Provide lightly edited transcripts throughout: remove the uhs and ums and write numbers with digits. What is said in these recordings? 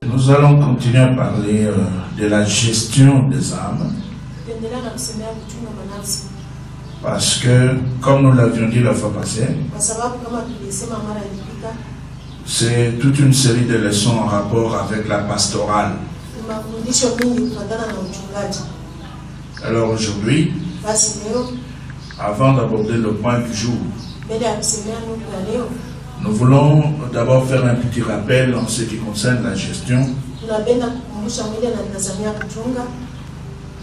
Nous allons continuer à parler de la gestion des âmes. Parce que, comme nous l'avions dit la fois passée, c'est toute une série de leçons en rapport avec la pastorale. Alors aujourd'hui, avant d'aborder le point du jour, nous voulons d'abord faire un petit rappel en ce qui concerne la gestion.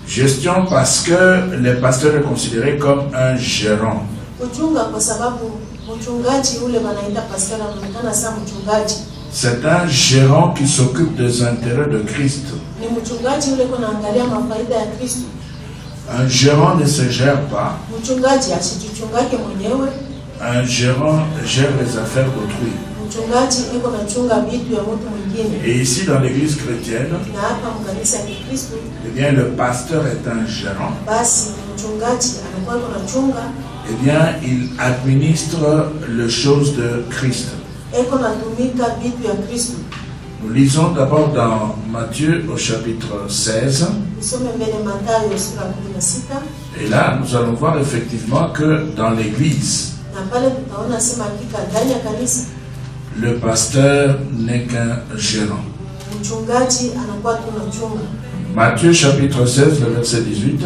Gestion parce que le pasteur est considéré comme un gérant. C'est un gérant qui s'occupe des intérêts de Christ. Un gérant ne se gère pas. Un gérant gère les affaires d'autrui. Et ici dans l'église chrétienne, eh bien, le pasteur est un gérant. Eh bien, il administre les choses de Christ. Nous lisons d'abord dans Matthieu au chapitre 16. Et là, nous allons voir effectivement que dans l'église, le pasteur n'est qu'un gérant. Matthieu chapitre 16, le verset 18.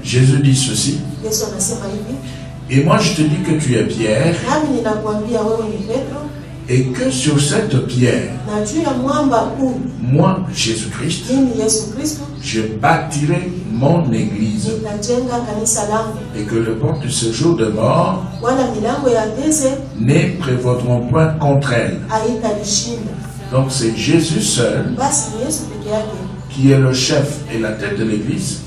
Jésus dit ceci. Et moi je te dis que tu es Pierre, et que sur cette pierre, moi, Jésus-Christ, je bâtirai mon église, et que les portes du séjour de mort ne prévaudront point contre elle. Donc c'est Jésus seul qui est le chef et la tête de l'église,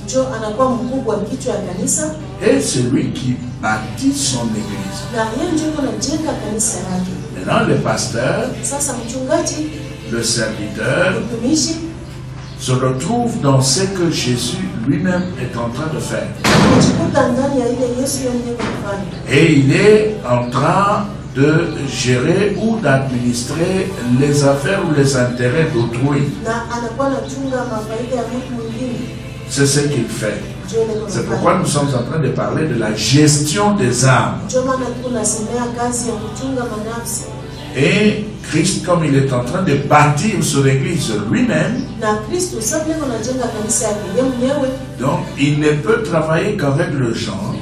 et c'est lui qui bâtit son église. Maintenant le pasteur, le serviteur, se retrouve dans ce que Jésus lui-même est en train de faire. Et il est en train de gérer ou d'administrer les affaires ou les intérêts d'autrui. C'est ce qu'il fait. C'est pourquoi nous sommes en train de parler de la gestion des âmes. Et Christ, comme il est en train de bâtir son église lui-même, donc il ne peut travailler qu'avec les gens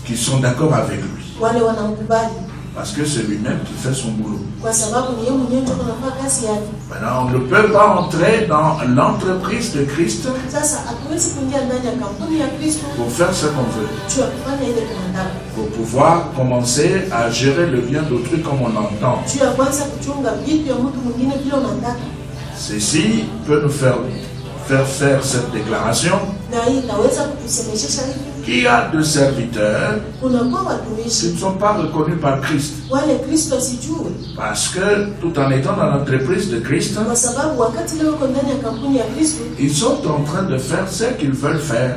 qui sont d'accord avec lui. Parce que c'est lui-même qui fait son boulot. Maintenant, on ne peut pas entrer dans l'entreprise de Christ pour faire ce qu'on veut. Pour pouvoir commencer à gérer le bien d'autrui comme on l'entend. Ceci peut nous faire cette déclaration. Qu'il y a de serviteurs qui ne sont pas reconnus par Christ. Parce que tout en étant dans l'entreprise de Christ, ils sont en train de faire ce qu'ils veulent faire.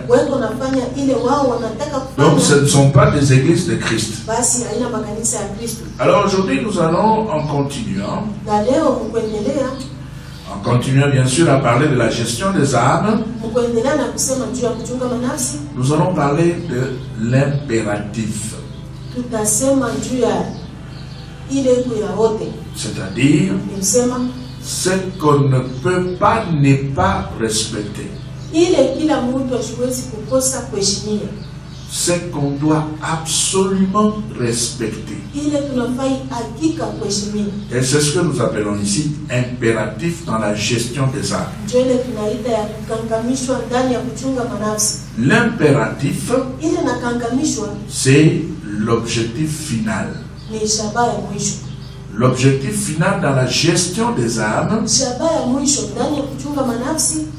Donc ce ne sont pas des églises de Christ. Alors aujourd'hui nous allons en continuant bien sûr à parler de la gestion des âmes. Nous allons parler de l'impératif. C'est-à-dire ce qu'on ne peut pas ne pas respecter. Ce qu'on doit absolument respecter. Et c'est ce que nous appelons ici impératif dans la gestion des âmes. L'impératif, c'est l'objectif final. L'objectif final dans la gestion des âmes,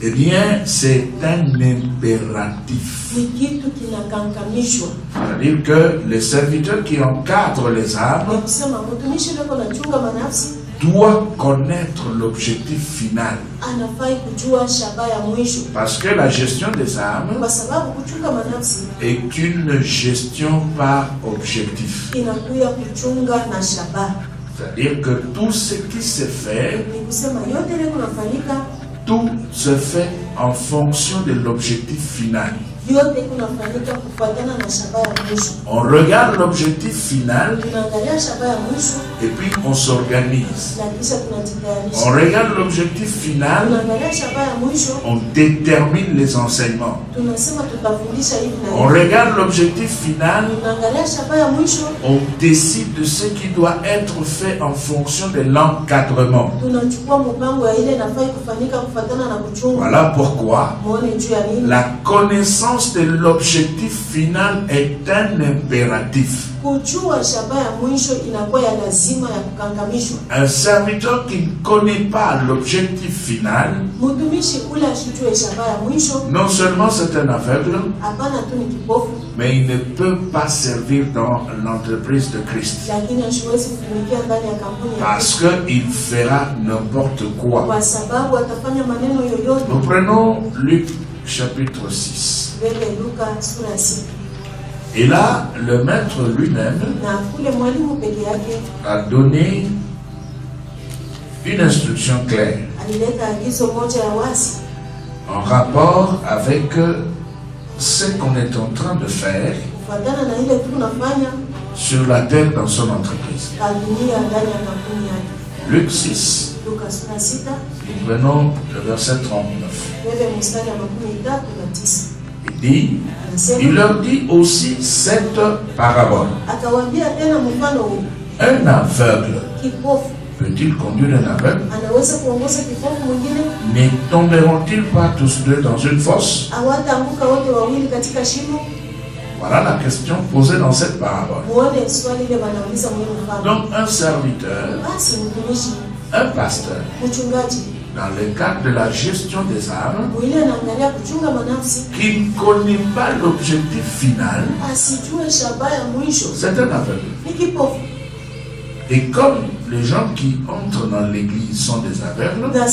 eh bien, c'est un impératif. C'est-à-dire que les serviteurs qui encadrent les âmes doivent connaître l'objectif final. Parce que la gestion des âmes est une gestion par objectif. C'est-à-dire que tout ce qui se fait, tout se fait en fonction de l'objectif final. On regarde l'objectif final et puis on s'organise. On regarde l'objectif final, on détermine les enseignements. On regarde l'objectif final, on décide de ce qui doit être fait en fonction de l'encadrement. Voilà pourquoi la connaissance de l'objectif final est un impératif. Un serviteur qui ne connaît pas l'objectif final, non seulement c'est un aveugle, mais il ne peut pas servir dans l'entreprise de Christ. Parce qu'il fera n'importe quoi. Nous prenons Luc chapitre 6. Et là, le maître lui-même a donné une instruction claire en rapport avec ce qu'on est en train de faire sur la terre dans son entreprise. Luc 6, nous prenons le verset 39. Il dit, il leur dit aussi cette parabole. Un aveugle peut-il conduire un aveugle? Ne tomberont-ils pas tous deux dans une fosse? Voilà la question posée dans cette parabole. Donc un serviteur, un pasteur, dans le cadre de la gestion des âmes, qui ne connaît pas l'objectif final, c'est un aveugle. Et comme les gens qui entrent dans l'église sont des aveugles, maintenant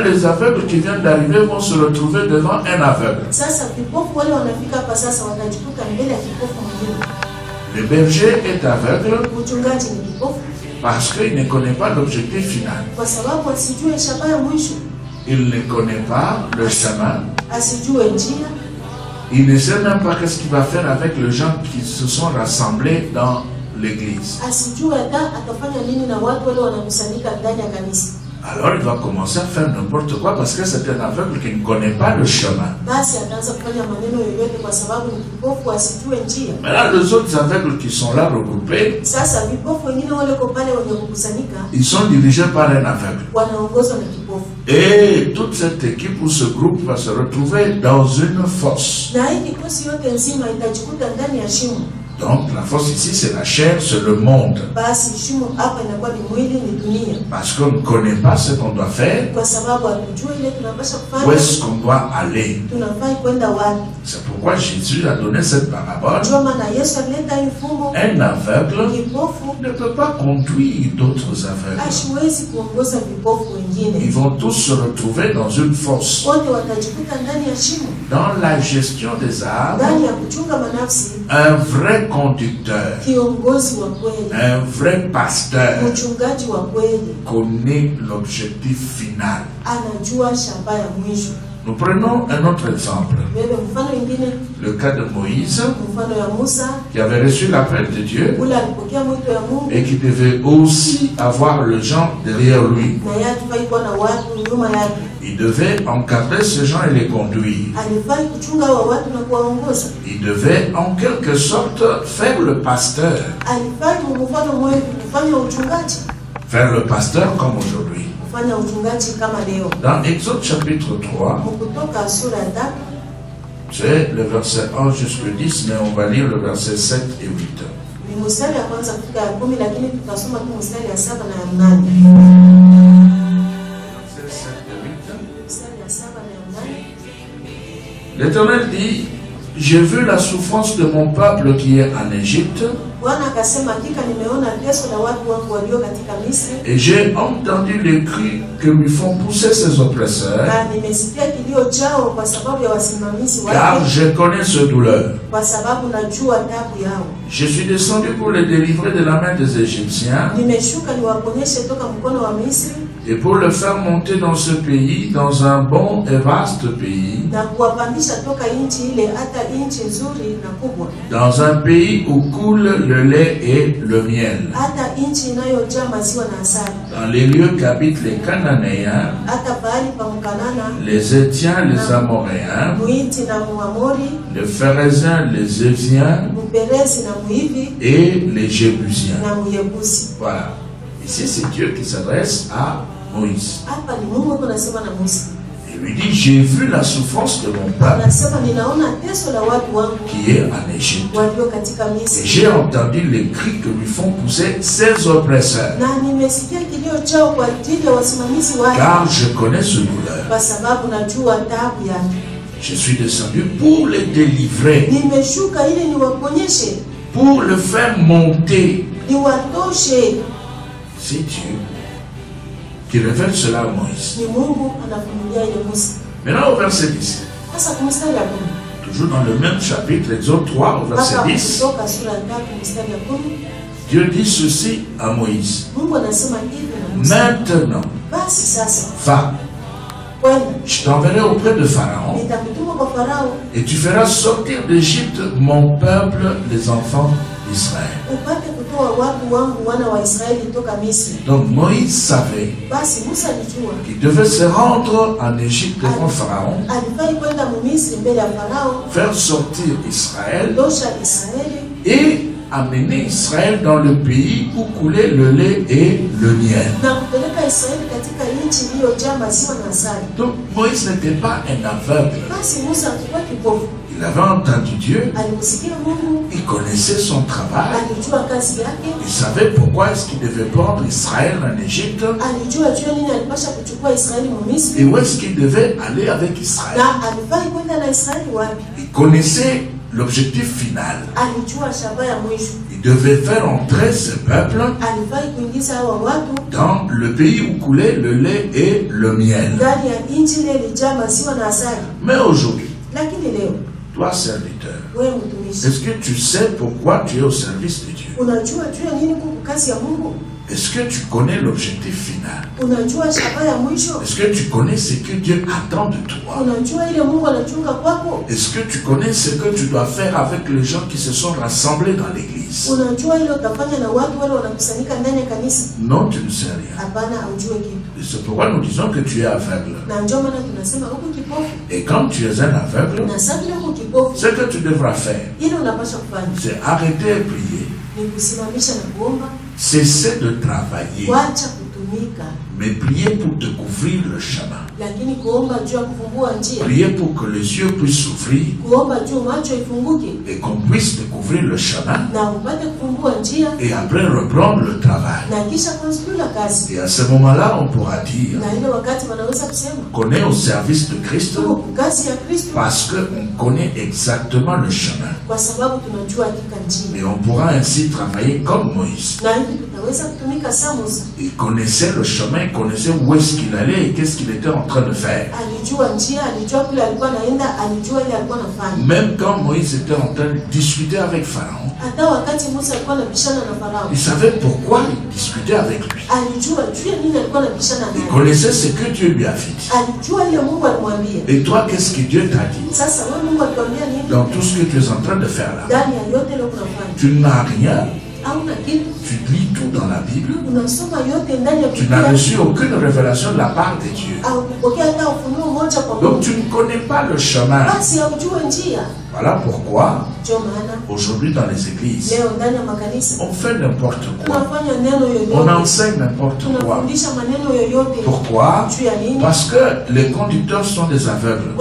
les aveugles qui viennent d'arriver vont se retrouver devant un aveugle. Le berger est aveugle parce qu'il ne connaît pas l'objectif final. Il ne connaît pas le chemin. Il ne sait même pas qu'est-ce qu'il va faire avec les gens qui se sont rassemblés dans l'église. Alors il va commencer à faire n'importe quoi parce que c'est un aveugle qui ne connaît pas le chemin. Maintenant les autres aveugles qui sont là regroupés, ils sont dirigés par un aveugle. Et toute cette équipe ou ce groupe va se retrouver dans une fosse. Donc la fosse ici c'est la chair, c'est le monde. Parce qu'on ne connaît pas ce qu'on doit faire, où est-ce qu'on doit aller. C'est pourquoi Jésus a donné cette parabole. Un aveugle ne peut pas conduire d'autres aveugles. Ils vont tous se retrouver dans une fosse. Dans la gestion des âmes, un vrai conducteur, un vrai pasteur connaît l'objectif final. Nous prenons un autre exemple. Le cas de Moïse, qui avait reçu l'appel de Dieu et qui devait aussi avoir le gens derrière lui. Il devait encadrer ces gens et les conduire. Il devait en quelque sorte faire le pasteur. Faire le pasteur comme aujourd'hui. Dans Exode chapitre 3, c'est le verset 1 jusqu'au 10, mais on va lire le verset 7 et 8. L'Éternel dit, j'ai vu la souffrance de mon peuple qui est en Égypte. Et j'ai entendu les cris que lui font pousser ses oppresseurs. Car je connais ce douleur. Je suis descendu pour les délivrer de la main des Égyptiens. Et pour le faire monter dans ce pays, dans un bon et vaste pays, dans un pays où coule le lait et le miel, dans les lieux qu'habitent les Cananéens, les Étiens, les Amoréens, les Phéréziens, les Éviens et les Jébusiens. Voilà. Ici, c'est Dieu qui s'adresse à Moïse. Il lui dit, j'ai vu la souffrance de mon peuple qui est en Égypte. Et j'ai entendu les cris que lui font pousser ses oppresseurs. Car je connais ce douleur. Je suis descendu pour les délivrer, pour le faire monter. C'est Dieu qui révèle cela à Moïse. Maintenant au verset 10. Toujours dans le même chapitre, Exode 3, au verset 10. Dieu dit ceci à Moïse. Maintenant, va. Je t'enverrai auprès de Pharaon. Et tu feras sortir d'Égypte mon peuple, les enfants d'Israël. Donc Moïse savait qu'il devait se rendre en Égypte devant Pharaon, faire sortir Israël et amener Israël dans le pays où coulait le lait et le miel. Donc Moïse n'était pas un aveugle. Il avait entendu Dieu. Il connaissait son travail. Il savait pourquoi est-ce qu'il devait prendre Israël en Égypte. Et où est-ce qu'il devait aller avec Israël. Il connaissait l'objectif final. Il devait faire entrer ce peuple dans le pays où coulait le lait et le miel. Mais aujourd'hui, toi serviteur, est-ce que tu sais pourquoi tu es au service de Dieu? Est-ce que tu connais l'objectif final? Est-ce que tu connais ce que Dieu attend de toi? Est-ce que tu connais ce que tu dois faire avec les gens qui se sont rassemblés dans l'église? Non, tu ne sais rien. Et c'est pourquoi nous disons que tu es aveugle. Et quand tu es un aveugle, ce que tu devras faire, c'est arrêter et prier. Cesser de travailler, mais prier pour te couvrir le chemin. Prier pour que les yeux puissent s'ouvrir et qu'on puisse te couvrir le chemin et après reprendre le travail. Et à ce moment-là, on pourra dire qu'on est au service de Christ parce qu'on connaît exactement le chemin. Et on pourra ainsi travailler comme Moïse. Il connaissait le chemin, il connaissait où est-ce qu'il allait et qu'est-ce qu'il était en train de faire. Même quand Moïse était en train de discuter avec Pharaon, il savait pourquoi il discutait avec lui. Il connaissait ce que Dieu lui a fait. Et toi, qu'est-ce que Dieu t'a dit dans tout ce que tu es en train de faire là? Tu n'as rien. Tu lis tout dans la Bible. Tu n'as reçu aucune révélation de la part de Dieu. Donc tu ne connais pas le chemin. Voilà pourquoi aujourd'hui dans les églises, on fait n'importe quoi. On enseigne n'importe quoi. Pourquoi? Parce que les conducteurs sont des aveugles.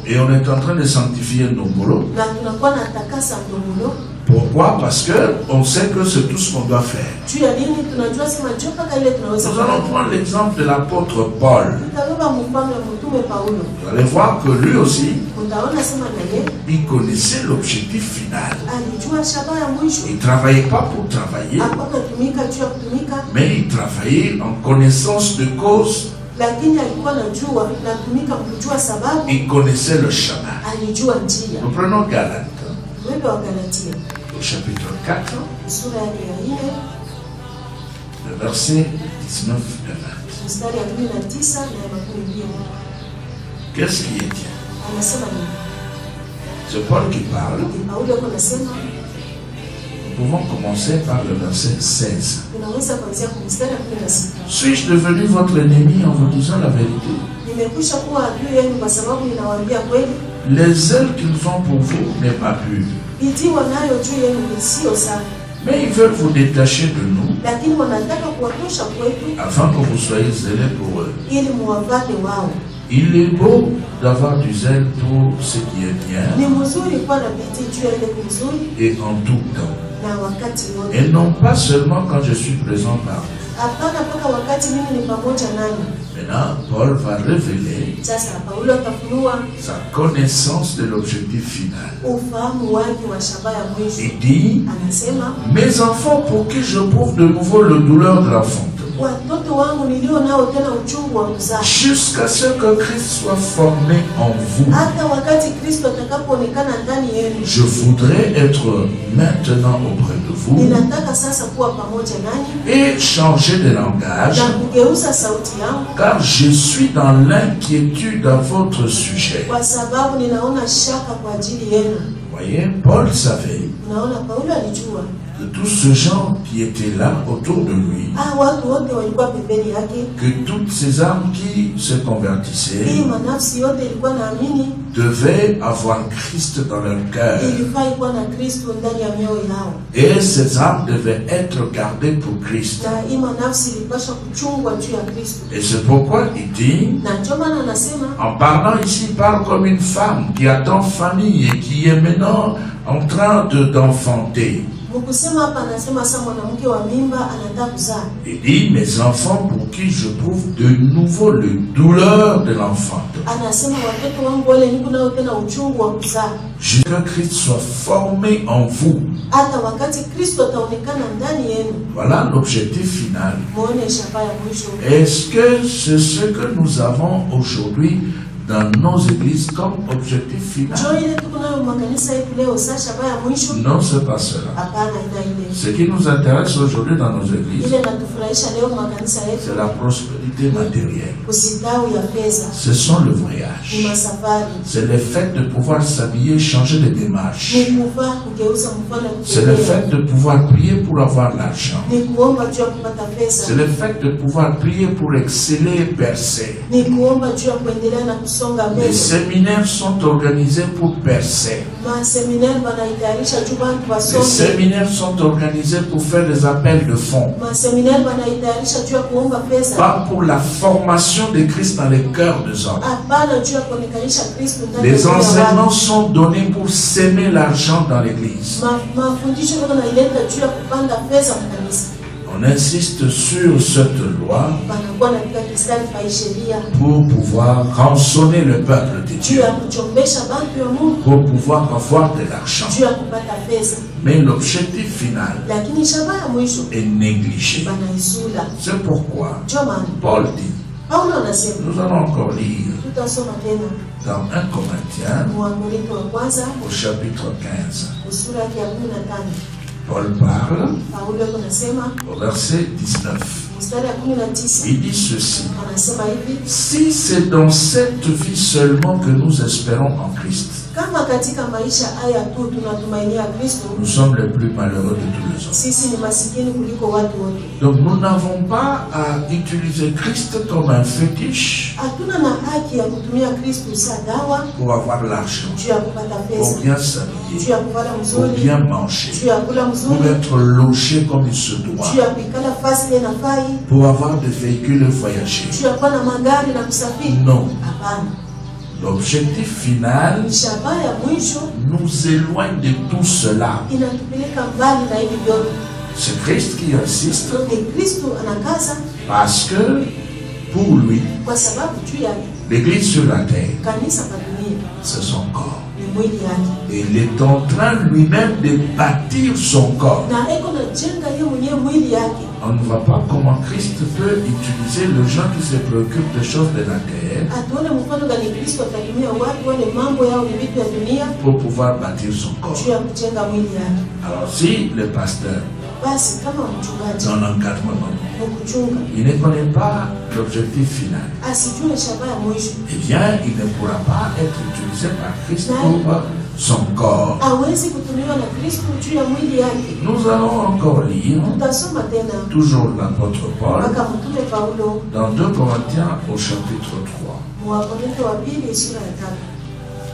Et on est en train de sanctifier nos boulots. Pourquoi? Parce que on sait que c'est tout ce qu'on doit faire. Nous allons prendre l'exemple de l'apôtre Paul. Vous allez voir que lui aussi, il connaissait l'objectif final. Il ne travaillait pas pour travailler, mais il travaillait en connaissance de cause. Il connaissait le chemin. Nous prenons Galates. Au chapitre 4, le verset 19 et 20. Qu'est-ce qui est dit? C'est Paul qui parle. Nous pouvons commencer par le verset 16. Suis-je devenu votre ennemi en vous disant la vérité? Les ailes qu'ils ont pour vous n'est pas pure. Mais ils veulent vous détacher de nous afin que vous soyez zélés pour eux. Il est beau d'avoir du zèle pour ce qui est bien et en tout temps. Et non pas seulement quand je suis présent par vous. Maintenant, Paul va révéler sa connaissance de l'objectif final. Il dit, mes enfants pour qui je prouve de nouveau le douleur de l'enfantement, jusqu'à ce que Christ soit formé en vous. Je voudrais être maintenant auprès de vous et changer de langage, car je suis dans l'inquiétude à votre sujet. Voyez, Paul savait de tous ces gens qui étaient là autour de lui, que toutes ces âmes qui se convertissaient devaient avoir Christ dans leur cœur. Et ces âmes devaient être gardées pour Christ. Et c'est pourquoi il dit, en parlant ici, il parle comme une femme qui attend famille et qui est maintenant en train d'enfanter. Il dit, mes enfants pour qui je prouve de nouveau le douleur de l'enfant. Jusqu'à Christ soit formé en vous. Voilà l'objectif final. Est-ce que c'est ce que nous avons aujourd'hui dans nos églises comme objectif final? Non, c'est pas cela. Ce qui nous intéresse aujourd'hui dans nos églises, c'est la prospérité matérielle. Ce sont le voyage. C'est le fait de pouvoir s'habiller, changer de démarche. C'est le fait de pouvoir prier pour avoir l'argent. C'est le fait de pouvoir prier pour exceller et percer. Les séminaires sont organisés pour percer. Les séminaires sont organisés pour faire des appels de fonds. Pas pour la formation de Christ dans les cœurs des hommes. Les enseignements sont donnés pour s'aimer l'argent dans l'église. On insiste sur cette loi pour pouvoir rançonner le peuple de Dieu, pour pouvoir avoir de l'argent. Mais l'objectif final est négligé. C'est pourquoi Paul dit, nous allons encore lire dans 1 Corinthiens au chapitre 15. Paul parle au verset 19. Il dit ceci: si c'est dans cette vie seulement que nous espérons en Christ, nous sommes les plus malheureux de tous les hommes. Donc nous n'avons pas à utiliser Christ comme un fétiche pour avoir l'argent, pour bien s'habiller, pour bien manger, pour être logé comme il se doit, pour avoir des véhicules et voyager. Non. L'objectif final nous éloigne de tout cela. C'est Christ qui insiste parce que pour lui, l'église sur la terre, c'est son corps. Et il est en train lui-même de bâtir son corps. On ne voit pas comment Christ peut utiliser les gens qui se préoccupent des choses de la terre pour pouvoir bâtir son corps. Alors si le pasteur, dans l'encadrement, il ne connaît pas l'objectif final, eh bien il ne pourra pas être utilisé par Christ pour son corps. Nous allons encore lire toujours l'apôtre Paul dans 2 Corinthiens au chapitre 3.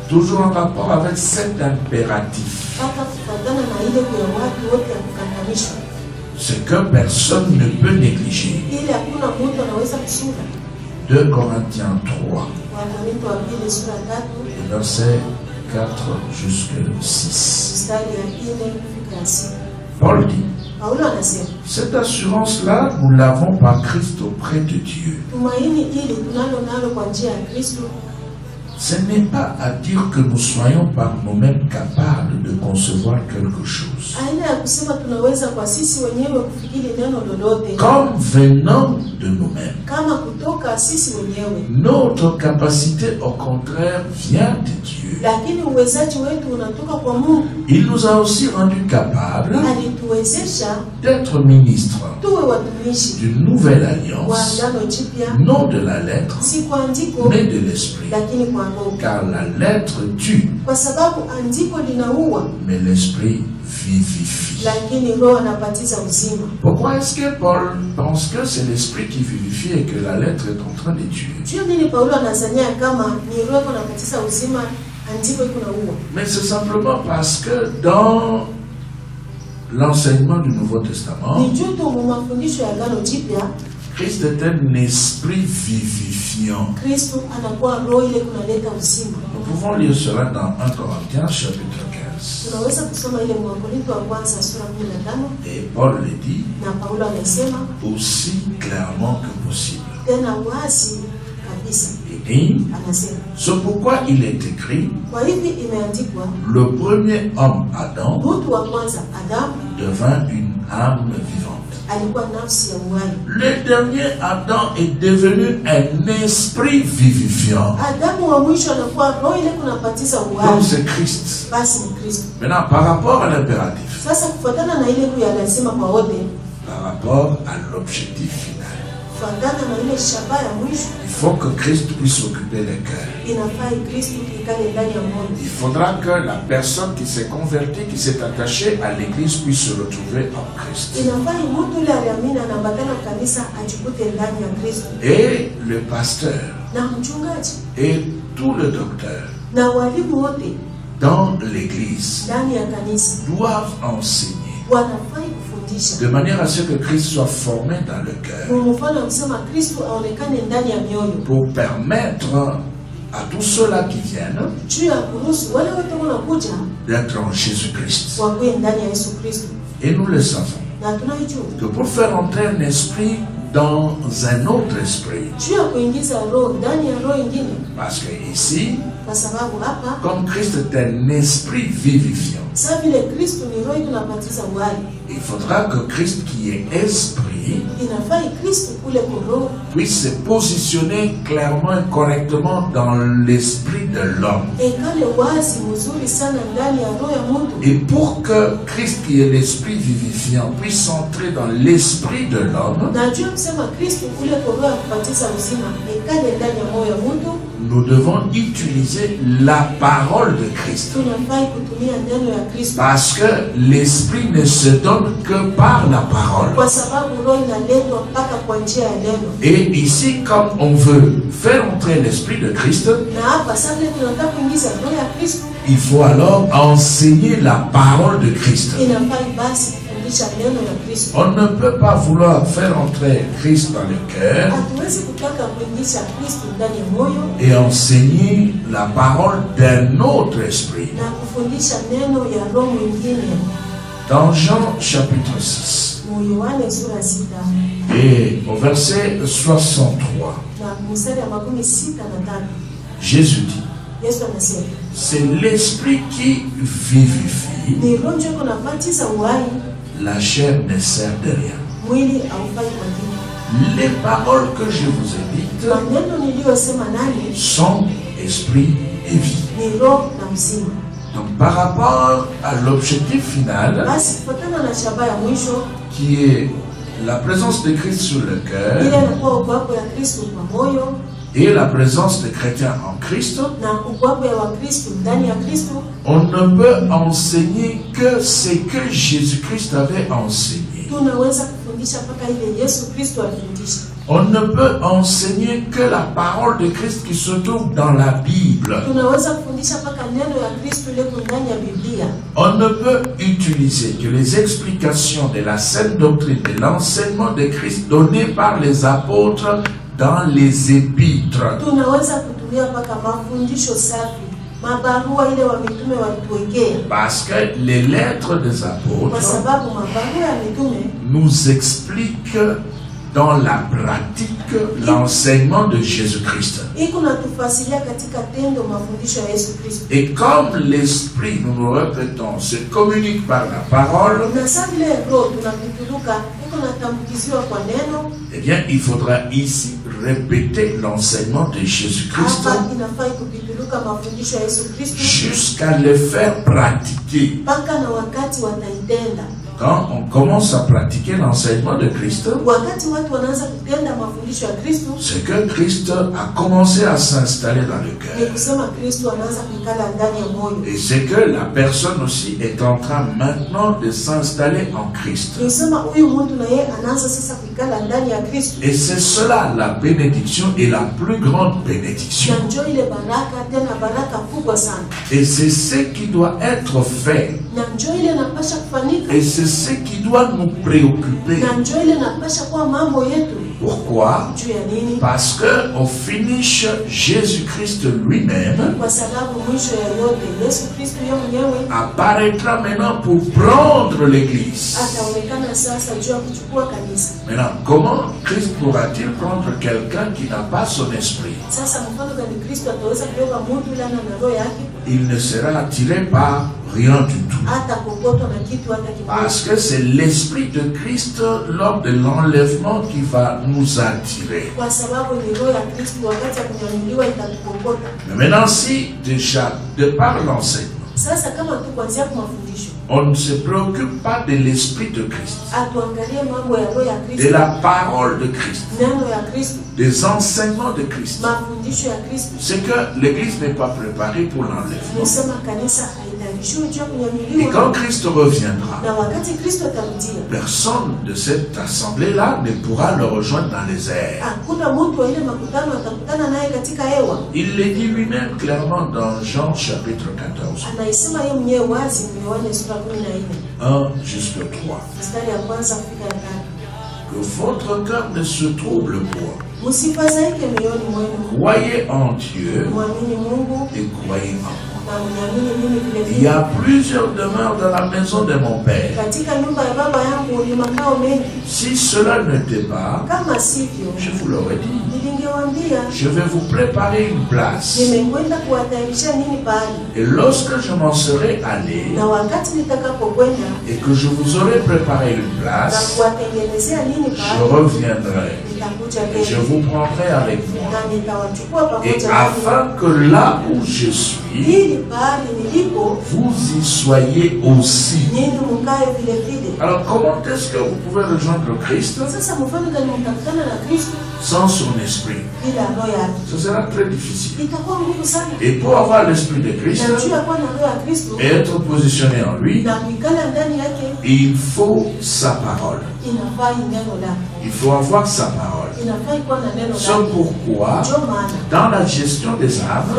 Toujours en rapport avec cet impératif. Ce que personne ne peut négliger. 2 Corinthiens 3, verset 4 jusqu'à 6. Paul dit, cette assurance-là, nous l'avons par Christ auprès de Dieu. Ce n'est pas à dire que nous soyons par nous-mêmes capables de concevoir quelque chose. Comme venant de nous-mêmes. Notre capacité, au contraire, vient de Dieu. Il nous a aussi rendus capables d'être ministres d'une nouvelle alliance, non de la lettre, mais de l'esprit. Car la lettre tue, mais l'esprit vivifie. Pourquoi est-ce que Paul pense que c'est l'esprit qui vivifie et que la lettre est en train de tuer? Mais c'est simplement parce que dans l'enseignement du Nouveau Testament, Christ est un esprit vivifiant. Nous pouvons lire cela dans 1 Corinthiens chapitre 15. Et Paul le dit aussi clairement que possible. Il dit, c'est pourquoi il est écrit, le premier homme, Adam, devint une âme vivante. Le dernier Adam est devenu un esprit vivifiant. Donc c'est Christ. Maintenant, par rapport à l'impératif, par rapport à l'objectif final, il faut que Christ puisse occuper les cœurs. Il faudra que la personne qui s'est convertie, qui s'est attachée à l'église, puisse se retrouver en Christ. Et le pasteur et tout le docteur dans l'église doivent enseigner de manière à ce que Christ soit formé dans le cœur, pour permettre à tous ceux-là qui viennent d'être en Jésus-Christ. Et nous le savons que pour faire entrer un esprit dans un autre esprit, parce que ici, comme Christ est un esprit vivifiant, il faudra que Christ qui est esprit puisse se positionner clairement et correctement dans l'esprit de l'homme. Et pour que Christ qui est l'esprit vivifiant puisse entrer dans l'esprit de l'homme, nous devons utiliser la parole de Christ. Parce que l'esprit ne se donne que par la parole. Et ici, comme on veut faire entrer l'esprit de Christ, il faut alors enseigner la parole de Christ. On ne peut pas vouloir faire entrer Christ dans le cœur et enseigner la parole d'un autre esprit. Dans Jean chapitre 6 et au verset 63, Jésus dit, c'est l'esprit qui vivifie, la chair ne sert de rien. Les paroles que je vous ai dites sont esprit et vie. Donc par rapport à l'objectif final, qui est la présence de Christ sur le cœur et la présence des chrétiens en Christ, on ne peut enseigner que ce que Jésus-Christ avait enseigné. On ne peut enseigner que la parole de Christ qui se trouve dans la Bible. On ne peut utiliser que les explications de la saine doctrine de l'enseignement de Christ donné par les apôtres dans les épîtres. Parce que les lettres des apôtres nous expliquent dans la pratique l'enseignement de Jésus-Christ. Et comme l'esprit, nous le répétons, se communique par la parole, eh bien, il faudra ici répéter l'enseignement de Jésus-Christ jusqu'à le faire pratiquer. Quand on commence à pratiquer l'enseignement de Christ, c'est que Christ a commencé à s'installer dans le cœur. Et c'est que la personne aussi est en train maintenant de s'installer en Christ. Et c'est cela la bénédiction et la plus grande bénédiction. Et c'est ce qui doit être fait. Et c'est ce qui doit nous préoccuper. Pourquoi? Parce que au finish, Jésus-Christ lui-même apparaîtra maintenant pour prendre l'Église. Maintenant, comment Christ pourra-t-il prendre quelqu'un qui n'a pas son esprit? Il ne sera attiré par rien du tout. Parce que c'est l'esprit de Christ lors de l'enlèvement qui va nous attirer. Mais maintenant, si déjà, de par l'enseignement, on ne se préoccupe pas de l'esprit de Christ, de la parole de Christ, des enseignements de Christ, c'est que l'Église n'est pas préparée pour l'enlèvement. Et quand Christ reviendra, personne de cette assemblée-là ne pourra le rejoindre dans les airs. Il le dit lui-même clairement dans Jean chapitre 14. 1 jusqu'à 3. Que votre cœur ne se trouble point. Croyez en Dieu et croyez en moi. Il y a plusieurs demeures dans la maison de mon Père. Si cela n'était pas, je vous l'aurais dit. Je vais vous préparer une place. Et lorsque je m'en serai allé et que je vous aurai préparé une place, je reviendrai et je vous prendrai avec moi. Et afin que là où je suis, vous y soyez aussi. Alors comment est-ce que vous pouvez rejoindre Christ sans son esprit? Ce sera très difficile. Et pour avoir l'esprit de Christ et être positionné en lui, il faut sa parole. Il faut avoir sa parole. C'est pourquoi, dans la gestion des âmes,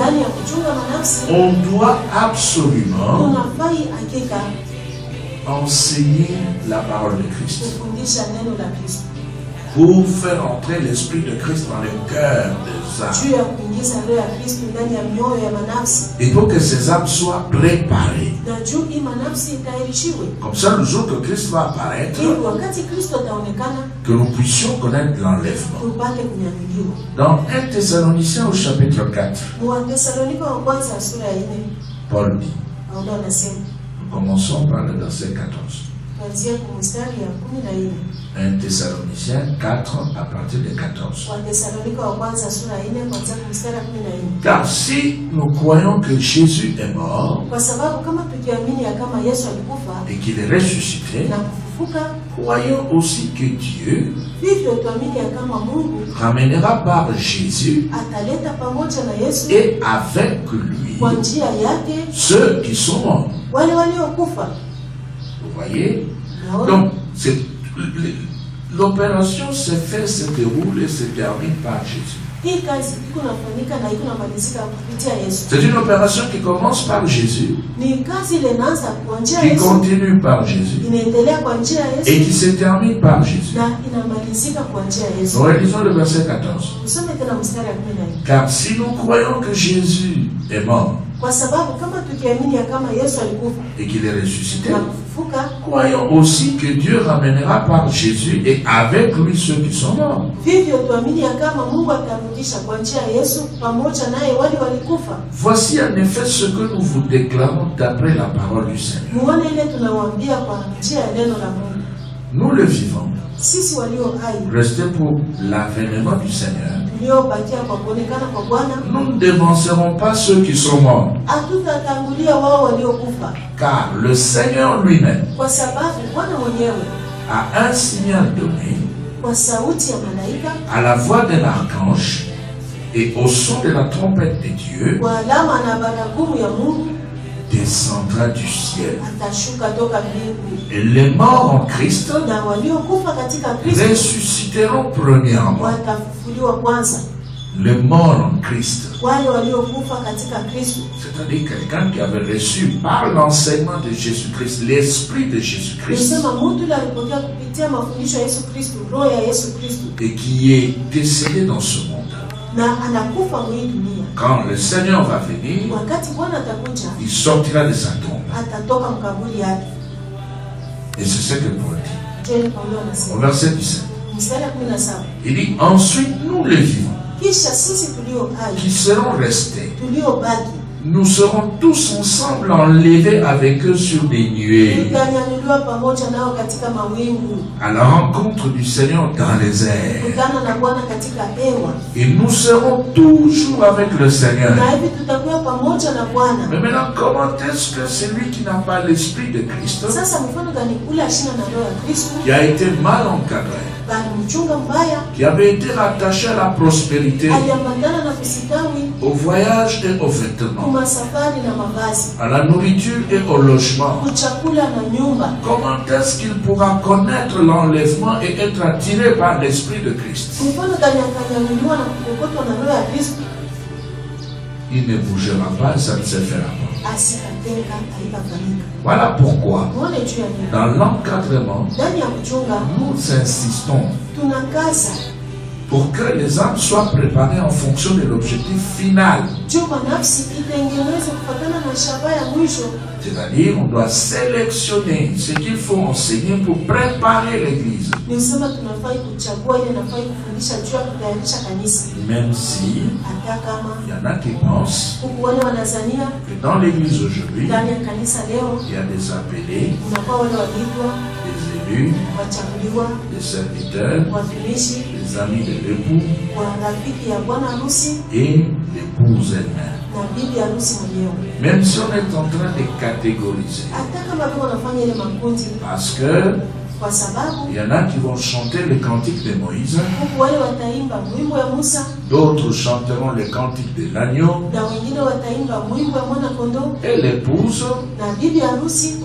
on doit absolument enseigner la parole de Christ. Pour faire entrer l'esprit de Christ dans les cœurs des âmes. Et pour que ces âmes soient préparées. Comme ça, le jour que Christ va apparaître, que nous puissions connaître l'enlèvement. Dans 1 Thessaloniciens au chapitre 4, Paul dit, nous commençons par le verset 14. 1 Thessaloniciens 4 à partir de 14. Car si nous croyons que Jésus est mort et qu'il est ressuscité, croyons aussi que Dieu ramènera par Jésus et avec lui ceux qui sont morts. Vous voyez? Donc, l'opération se déroule et se termine par Jésus. C'est une opération qui commence par Jésus, qui continue par Jésus et qui se termine par Jésus. Nous relisons le verset 14. Car si nous croyons que Jésus est mort et qu'il est ressuscité, croyons aussi que Dieu ramènera par Jésus et avec lui ceux qui sont morts. Voici en effet ce que nous vous déclarons d'après la parole du Seigneur. Nous le vivons. Restez pour l'avènement du Seigneur. Nous ne dévancerons pas ceux qui sont morts. Car le Seigneur lui-même a un signal donné à la voix d'un archange et au son de la trompette de Dieu descendra du ciel. Et les morts en Christ ressusciteront premièrement. Les morts en Christ. C'est-à-dire quelqu'un qui avait reçu par l'enseignement de Jésus-Christ, l'esprit de Jésus-Christ, et qui est décédé dans ce monde. Quand le Seigneur va venir, il sortira de sa tombe. Et c'est ce que Paul dit. Au verset 17. Il dit, ensuite nous les vivons, qui seront restés. Nous serons tous ensemble enlevés avec eux sur des nuées à la rencontre du Seigneur dans les airs. Et nous serons toujours avec le Seigneur. Mais maintenant, comment est-ce que celui qui n'a pas l'esprit de Christ, qui a été mal encadré, qui avait été rattaché à la prospérité, au voyage et aux vêtements, à la nourriture et au logement, comment est-ce qu'il pourra connaître l'enlèvement et être attiré par l'esprit de Christ? Il ne bougera pas, ça ne se fera pas. Voilà pourquoi, dans l'encadrement, nous insistons pour que les âmes soient préparées en fonction de l'objectif final. C'est-à-dire, on doit sélectionner ce qu'il faut enseigner pour préparer l'église. Même si il y en a qui pensent que dans l'église aujourd'hui, il y a des appelés, des élus, des serviteurs, des amis de l'époux et l'épouse elle-même. Même si on est en train de catégoriser, parce que Il y en a qui vont chanter les cantiques de Moïse. D'autres chanteront les cantiques de l'agneau. Et l'épouse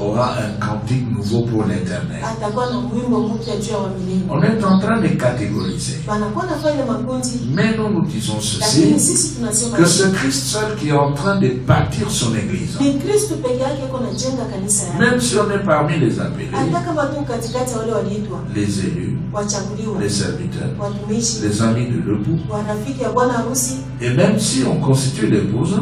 aura un cantique nouveau pour l'Éternel. On est en train de catégoriser. Mais nous disons ceci, que ce Christ seul qui est en train de bâtir son église, même si on est parmi les appelés, les élus, les serviteurs, les amis de l'époux, et même si on constitue l'épouse,